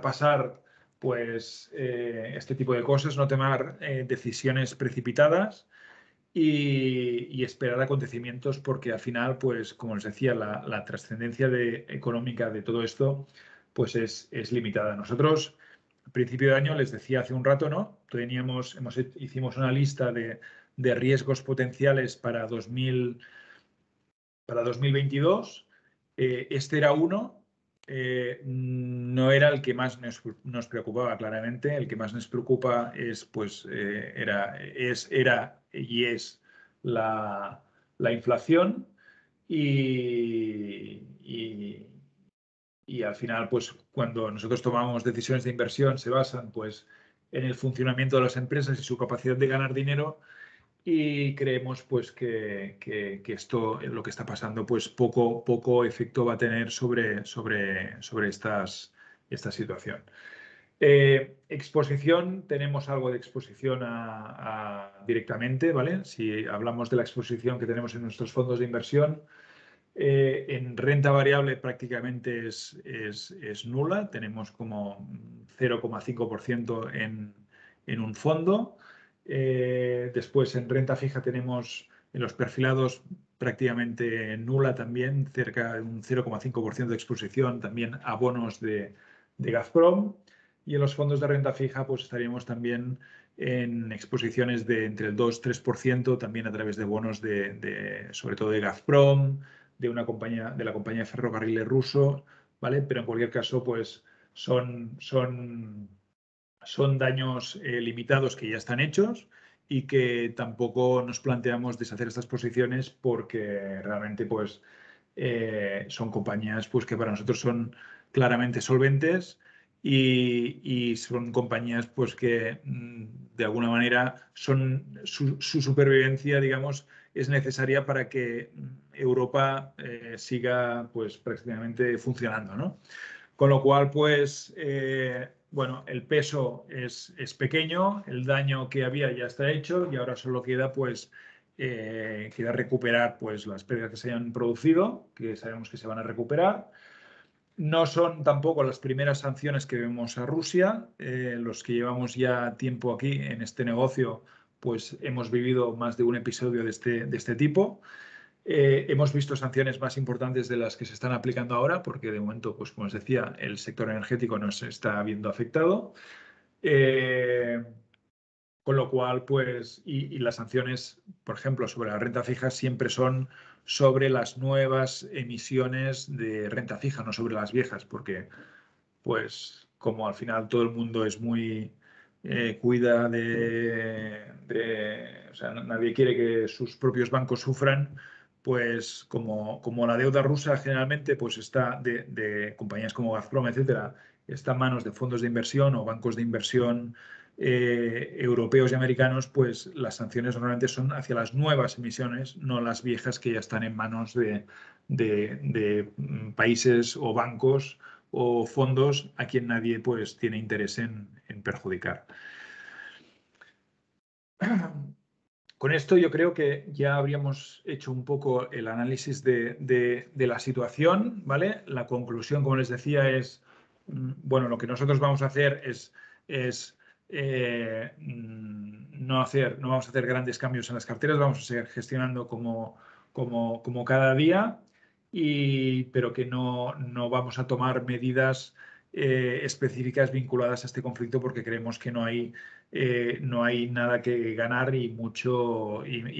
pasar pues este tipo de cosas, no tomar decisiones precipitadas y esperar acontecimientos porque al final, pues como les decía, la trascendencia económica de todo esto pues es limitada. Nosotros, a principio de año, les decía hace un rato, ¿no? Hicimos una lista de riesgos potenciales para 2022. Este era uno. No era el que más nos preocupaba claramente. El que más nos preocupa era y es la inflación y al final, pues cuando nosotros tomamos decisiones de inversión se basan pues en el funcionamiento de las empresas y su capacidad de ganar dinero y creemos pues que esto, lo que está pasando, pues poco efecto va a tener sobre esta situación. Exposición, tenemos algo de exposición directamente, ¿vale? Si hablamos de la exposición que tenemos en nuestros fondos de inversión, en renta variable prácticamente es nula, tenemos como 0,5% en un fondo. Después en renta fija tenemos en los perfilados prácticamente nula también, cerca de un 0,5% de exposición también a bonos de Gazprom. Y en los fondos de renta fija pues estaríamos también en exposiciones de entre el 2-3% también a través de bonos sobre todo de Gazprom, de la compañía de ferrocarriles ruso, ¿vale? Pero en cualquier caso, pues son daños limitados que ya están hechos y que tampoco nos planteamos deshacer estas posiciones porque realmente son compañías pues, que para nosotros son claramente solventes y son compañías pues que de alguna manera su supervivencia, digamos, es necesaria para que Europa siga pues prácticamente funcionando, ¿no? Con lo cual, pues, bueno, el peso es pequeño, el daño que había ya está hecho y ahora solo queda, pues, queda recuperar pues, las pérdidas que se hayan producido, que sabemos que se van a recuperar. No son tampoco las primeras sanciones que vemos a Rusia. Los que llevamos ya tiempo aquí en este negocio, pues hemos vivido más de un episodio de este tipo. Hemos visto sanciones más importantes de las que se están aplicando ahora, porque de momento, pues como os decía, el sector energético no se está viendo afectado. Con lo cual, pues, y las sanciones, por ejemplo, sobre la renta fija siempre son sobre las nuevas emisiones de renta fija, no sobre las viejas, porque, pues, como al final todo el mundo es muy, cuida o sea, nadie quiere que sus propios bancos sufran, pues, como la deuda rusa generalmente, pues, está de compañías como Gazprom, etcétera, está en manos de fondos de inversión o bancos de inversión europeos y americanos, pues las sanciones normalmente son hacia las nuevas emisiones, no las viejas que ya están en manos de países o bancos o fondos a quien nadie pues tiene interés en perjudicar. Con esto yo creo que ya habríamos hecho un poco el análisis de la situación, ¿vale? La conclusión, como les decía, es, bueno, lo que nosotros vamos a hacer es no vamos a hacer grandes cambios en las carteras, vamos a seguir gestionando como cada día, pero que no vamos a tomar medidas específicas vinculadas a este conflicto porque creemos que no hay nada que ganar y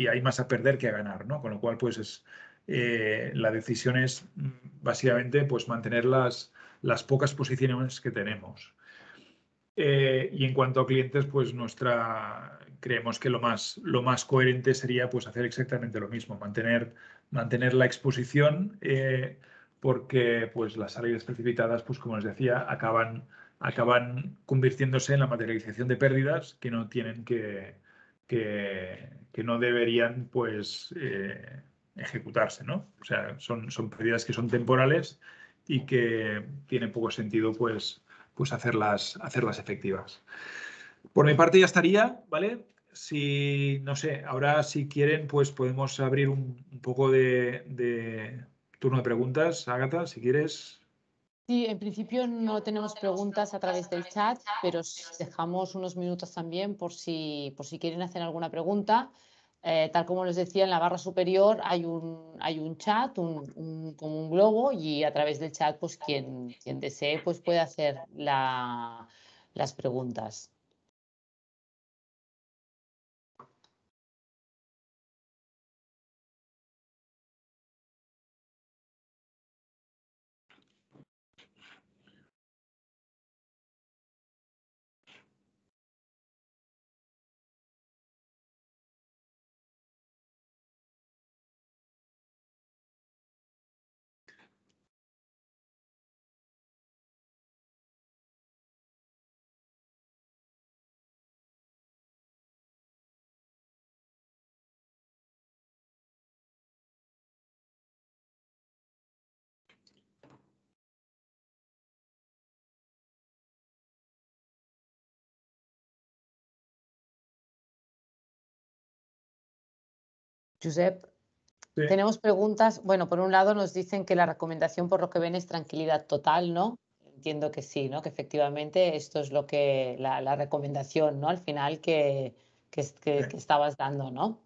hay más a perder que a ganar, ¿no? Con lo cual, pues la decisión es básicamente pues mantener las pocas posiciones que tenemos. Y en cuanto a clientes, pues creemos que lo más coherente sería pues hacer exactamente lo mismo, mantener la exposición, porque pues las salidas precipitadas, pues como les decía, acaban convirtiéndose en la materialización de pérdidas que no tienen que no deberían pues ejecutarse, ¿no? O sea, son pérdidas que son temporales y que tiene poco sentido pues hacerlas efectivas. Por mi parte ya estaría, ¿vale? Si, no sé, ahora si quieren, pues podemos abrir un poco de turno de preguntas. Ágata, si quieres. Sí, en principio no tenemos preguntas a través del chat, pero dejamos unos minutos también por si quieren hacer alguna pregunta. Tal como les decía, en la barra superior hay un chat, como un globo, y a través del chat, pues quien desee, pues puede hacer las preguntas. Josep, Sí. tenemos preguntas. Bueno, por un lado nos dicen que la recomendación por lo que ven es tranquilidad total, ¿no? Entiendo que sí, ¿no? Que efectivamente esto es lo que la recomendación, ¿no? Al final que estabas dando, ¿no?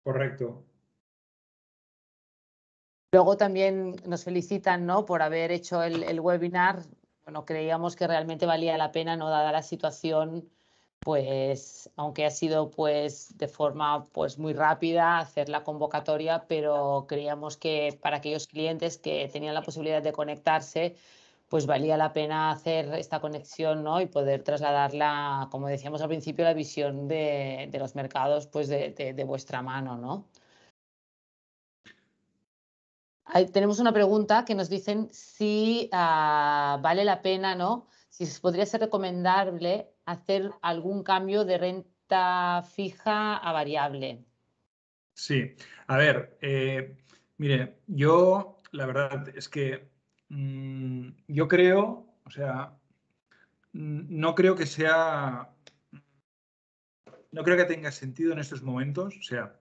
Correcto. Luego también nos felicitan, ¿no? Por haber hecho el webinar. Bueno, creíamos que realmente valía la pena, ¿no? Dada la situación, pues, aunque ha sido pues de forma pues muy rápida hacer la convocatoria, pero creíamos que para aquellos clientes que tenían la posibilidad de conectarse, pues valía la pena hacer esta conexión, ¿no? Y poder trasladarla, como decíamos al principio, la visión de los mercados, pues de vuestra mano, ¿no? Tenemos una pregunta que nos dicen si vale la pena, ¿no? si podría ser recomendable hacer algún cambio de renta fija a variable. Sí, a ver, mire, yo la verdad es que yo creo, o sea, no creo que sea, no creo que tenga sentido en estos momentos, o sea,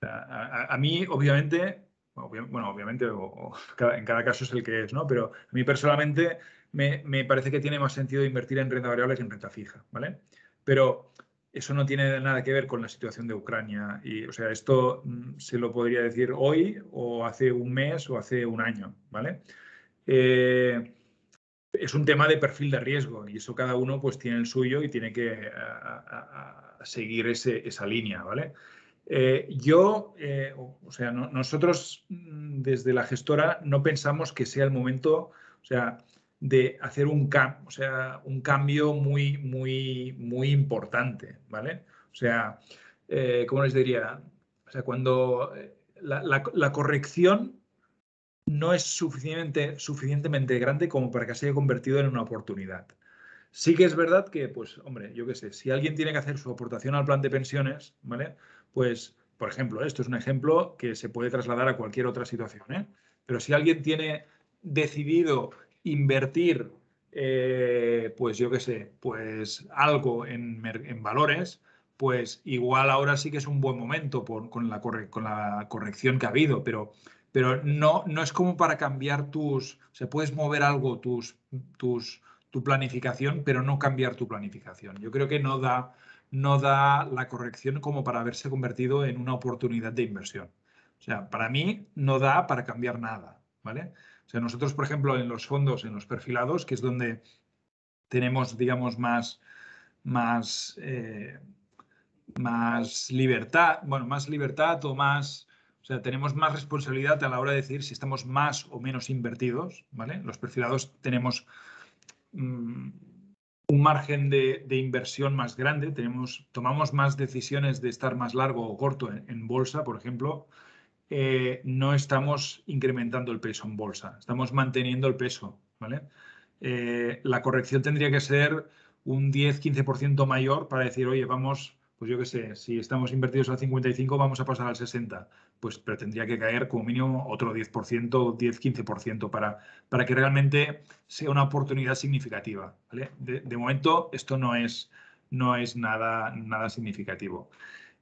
a mí obviamente, bueno, obviamente en cada caso es el que es, ¿no? Pero a mí personalmente me parece que tiene más sentido invertir en renta variable que en renta fija, ¿vale? Pero eso no tiene nada que ver con la situación de Ucrania. Y, o sea, esto se lo podría decir hoy o hace un mes o hace un año, ¿vale? Es un tema de perfil de riesgo y eso cada uno pues tiene el suyo y tiene que seguir esa línea, ¿vale? O sea, nosotros desde la gestora no pensamos que sea el momento, o sea, de hacer un cambio muy, muy, muy importante, ¿vale? O sea, ¿cómo les diría? O sea, cuando la corrección no es suficientemente grande como para que se haya convertido en una oportunidad. Sí que es verdad que, pues, hombre, yo qué sé, si alguien tiene que hacer su aportación al plan de pensiones, ¿vale? Pues, por ejemplo, esto es un ejemplo que se puede trasladar a cualquier otra situación, ¿eh? Pero si alguien tiene decidido invertir, pues yo qué sé, pues algo en valores, pues igual ahora sí que es un buen momento con la corrección que ha habido, pero no es como para cambiar o sea, puedes mover algo, tu planificación, pero no cambiar tu planificación. Yo creo que no da la corrección como para haberse convertido en una oportunidad de inversión. O sea, para mí no da para cambiar nada, ¿vale? O sea, nosotros, por ejemplo, en los fondos, en los perfilados, que es donde tenemos, digamos, más libertad, bueno, más libertad o sea, tenemos más responsabilidad a la hora de decidir si estamos más o menos invertidos, ¿vale? Los perfilados tenemos un margen de inversión más grande, tomamos más decisiones de estar más largo o corto en bolsa, por ejemplo. No estamos incrementando el peso en bolsa, estamos manteniendo el peso, ¿vale? La corrección tendría que ser un 10-15% mayor para decir, oye, vamos, pues yo qué sé, si estamos invertidos al 55, vamos a pasar al 60, pues pero tendría que caer como mínimo otro 10%, 10-15% para que realmente sea una oportunidad significativa, ¿vale? De momento esto no es nada significativo.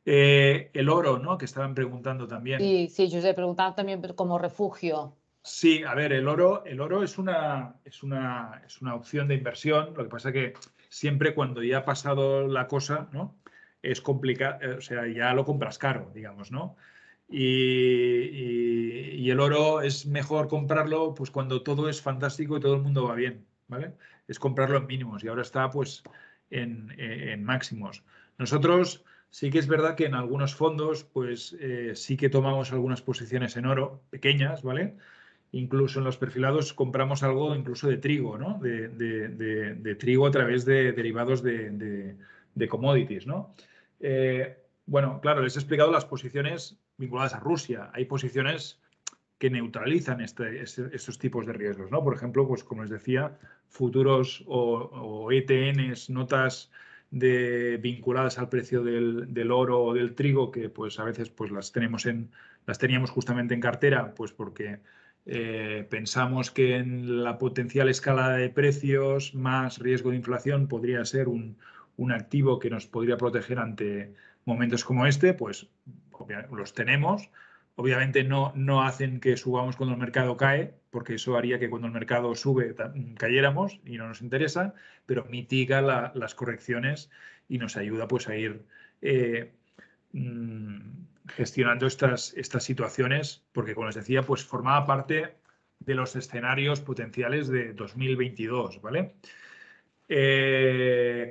El oro, ¿no? Que estaban preguntando también. Sí, sí, yo os he preguntado también como refugio. Sí, a ver, el oro es una opción de inversión. Lo que pasa que siempre cuando ya ha pasado la cosa, ¿no? Es complicado, o sea, ya lo compras caro, digamos, ¿no? Y el oro es mejor comprarlo pues cuando todo es fantástico y todo el mundo va bien, ¿vale? Es comprarlo en mínimos y ahora está pues en máximos. Nosotros sí que es verdad que en algunos fondos pues sí que tomamos algunas posiciones en oro pequeñas, ¿vale? Incluso en los perfilados compramos algo incluso de trigo, ¿no? De trigo a través de derivados de commodities, ¿no? Bueno, claro, les he explicado las posiciones vinculadas a Rusia. Hay posiciones que neutralizan estos tipos de riesgos, ¿no? Por ejemplo, pues como les decía, futuros o ETNs, notas vinculadas al precio del oro o del trigo, que pues a veces pues las teníamos justamente en cartera, pues porque pensamos que en la potencial escalada de precios más riesgo de inflación podría ser un activo que nos podría proteger ante momentos como este, pues los tenemos. Obviamente no hacen que subamos cuando el mercado cae, porque eso haría que cuando el mercado sube cayéramos y no nos interesa, pero mitiga las correcciones y nos ayuda pues a ir eh, gestionando estas situaciones, porque como les decía, pues formaba parte de los escenarios potenciales de 2022, ¿vale?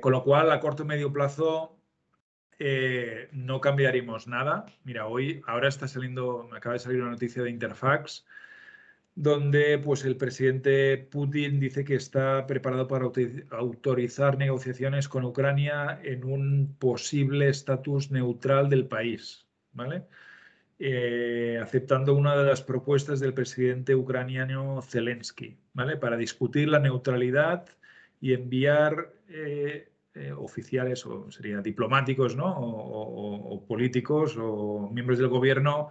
Con lo cual, a corto y medio plazo no cambiaremos nada. Mira, ahora me acaba de salir una noticia de Interfax, donde pues el presidente Putin dice que está preparado para autorizar negociaciones con Ucrania en un posible estatus neutral del país, ¿vale? Aceptando una de las propuestas del presidente ucraniano Zelensky, ¿vale? Para discutir la neutralidad y enviar oficiales, o serían diplomáticos, ¿no? O políticos o miembros del gobierno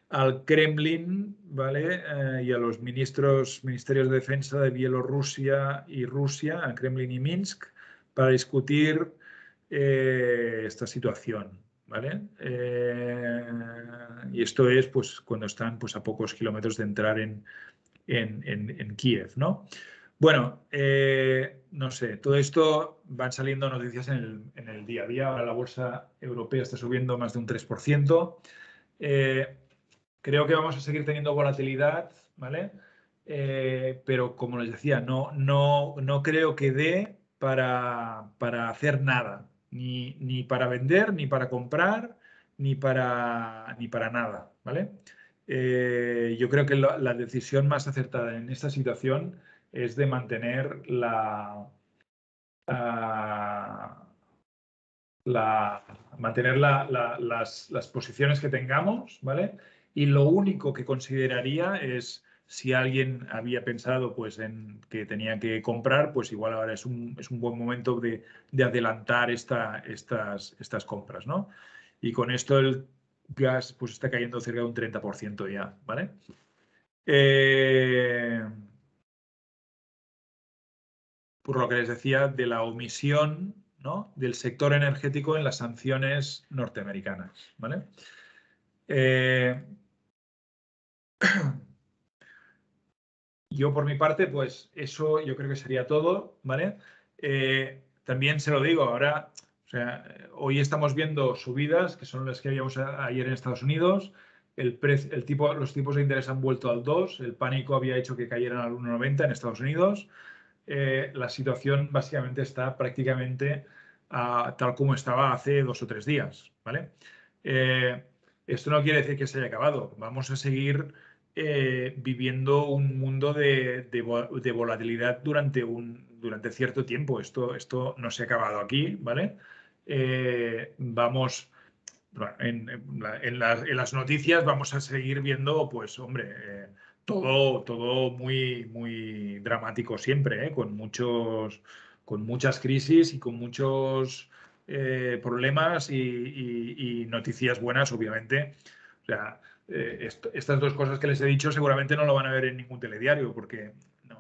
al Kremlin, ¿vale? Y a los ministerios de defensa de Bielorrusia y Rusia, a Kremlin y Minsk, para discutir esta situación, ¿vale? Y esto es, pues, cuando están, pues, a pocos kilómetros de entrar en Kiev, ¿no? Bueno, no sé, todo esto van saliendo noticias en el día a día. Ahora la bolsa europea está subiendo más de un 3%. Creo que vamos a seguir teniendo volatilidad, ¿vale? Pero como les decía, no creo que dé para hacer nada, ni para vender, ni para comprar, ni para nada, ¿vale? Yo creo que la decisión más acertada en esta situación es de mantener ah, las posiciones que tengamos, ¿vale? Y lo único que consideraría es si alguien había pensado, pues, en que tenía que comprar, pues igual ahora es un buen momento de adelantar estas compras, ¿no? Y con esto el gas, pues, está cayendo cerca de un 30% ya, ¿vale? Por lo que les decía de la omisión, ¿no?, del sector energético en las sanciones norteamericanas, ¿vale? Yo por mi parte, pues eso yo creo que sería todo, ¿vale? También se lo digo ahora, o sea, hoy estamos viendo subidas, que son las que habíamos ayer en Estados Unidos. Los tipos de interés han vuelto al 2, el pánico había hecho que cayeran al 1,90 en Estados Unidos. La situación básicamente está prácticamente tal como estaba hace 2 o 3 días, ¿vale? Esto no quiere decir que se haya acabado. Vamos a seguir viviendo un mundo de volatilidad durante cierto tiempo. Esto no se ha acabado aquí, ¿vale? Vamos, bueno, en las noticias vamos a seguir viendo, pues, hombre, todo muy, muy dramático siempre, con muchas crisis y con muchos problemas y noticias buenas, obviamente. O sea, estas dos cosas que les he dicho seguramente no lo van a ver en ningún telediario porque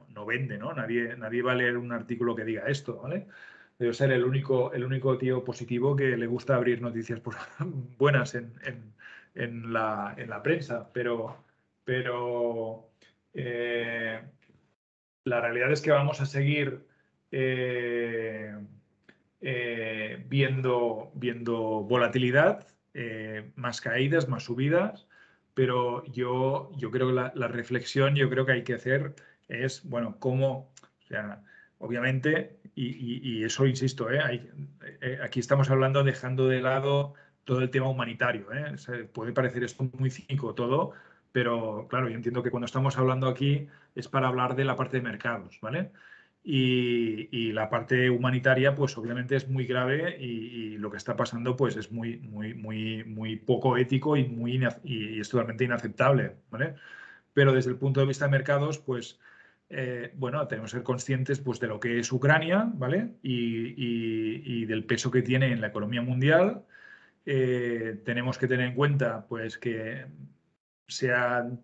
no vende, ¿no? Nadie va a leer un artículo que diga esto, ¿vale? Debe ser el único tío positivo que le gusta abrir noticias buenas en la prensa, pero la realidad es que vamos a seguir viendo volatilidad, más caídas, más subidas, pero yo creo que la reflexión yo creo que hay que hacer es, bueno, cómo, o sea, obviamente, y eso insisto, aquí estamos hablando dejando de lado todo el tema humanitario, ¿eh? O sea, puede parecer esto muy cínico todo, pero claro, yo entiendo que cuando estamos hablando aquí es para hablar de la parte de mercados, ¿vale? Y la parte humanitaria, pues obviamente es muy grave y lo que está pasando, pues es muy, muy, muy, muy poco ético y es totalmente inaceptable, ¿vale? Pero desde el punto de vista de mercados, pues, bueno, tenemos que ser conscientes, pues, de lo que es Ucrania, ¿vale? Y del peso que tiene en la economía mundial. Tenemos que tener en cuenta, pues, que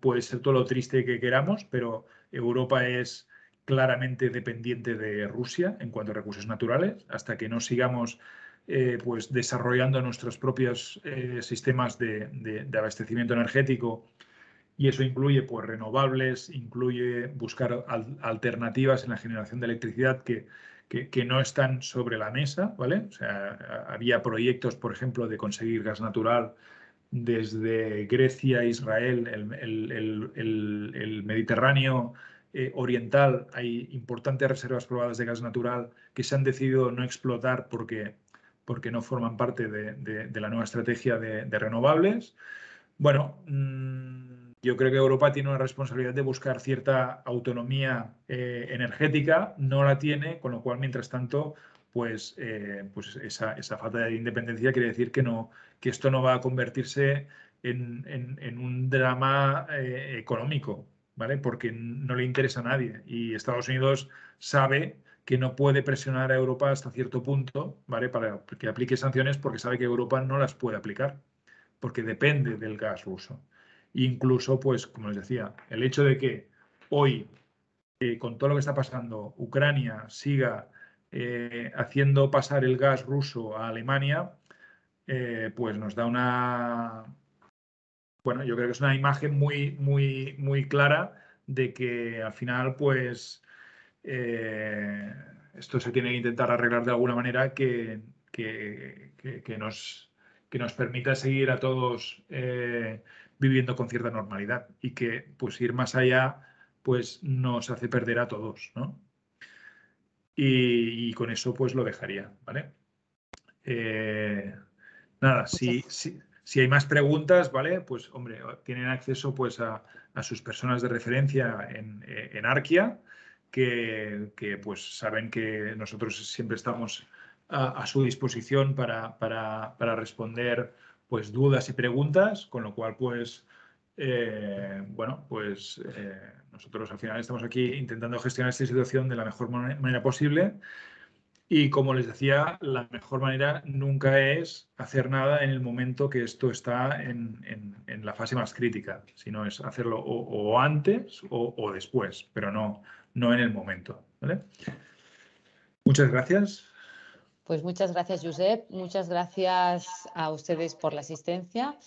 puede ser todo lo triste que queramos, pero Europa es claramente dependiente de Rusia en cuanto a recursos naturales. Hasta que no sigamos pues desarrollando nuestros propios sistemas de abastecimiento energético, y eso incluye, pues, renovables, incluye buscar alternativas en la generación de electricidad que no están sobre la mesa, ¿vale? O sea, había proyectos, por ejemplo, de conseguir gas natural desde Grecia, Israel, el Mediterráneo oriental. Hay importantes reservas probadas de gas natural que se han decidido no explotar porque no forman parte de la nueva estrategia de renovables. Bueno, yo creo que Europa tiene una responsabilidad de buscar cierta autonomía energética, no la tiene, con lo cual, mientras tanto, pues esa falta de independencia quiere decir que esto no va a convertirse en un drama económico, ¿vale? Porque no le interesa a nadie y Estados Unidos sabe que no puede presionar a Europa hasta cierto punto, ¿vale? Para que aplique sanciones porque sabe que Europa no las puede aplicar, porque depende del gas ruso. Incluso, pues, como les decía, el hecho de que hoy, con todo lo que está pasando, Ucrania siga haciendo pasar el gas ruso a Alemania, pues nos da una, bueno, yo creo que es una imagen muy clara de que al final, pues, esto se tiene que intentar arreglar de alguna manera que nos permita seguir a todos viviendo con cierta normalidad y que, pues, ir más allá, pues, nos hace perder a todos, ¿no? Y con eso, pues, lo dejaría, ¿vale? Nada, si hay más preguntas, ¿vale? Pues, hombre, tienen acceso, pues, a sus personas de referencia en Arquia, que, pues, saben que nosotros siempre estamos a su disposición para responder, pues, dudas y preguntas, con lo cual, pues, bueno, pues nosotros al final estamos aquí intentando gestionar esta situación de la mejor manera posible. Y como les decía, la mejor manera nunca es hacer nada en el momento que esto está en la fase más crítica, sino es hacerlo o antes o después, pero no en el momento, ¿vale? Muchas gracias. Pues muchas gracias, Josep. Muchas gracias a ustedes por la asistencia.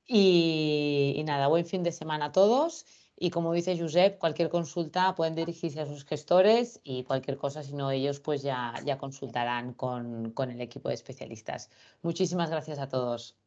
Y nada, buen fin de semana a todos. Y como dice Josep, cualquier consulta pueden dirigirse a sus gestores y cualquier cosa, si no ellos, pues ya consultarán con el equipo de especialistas. Muchísimas gracias a todos.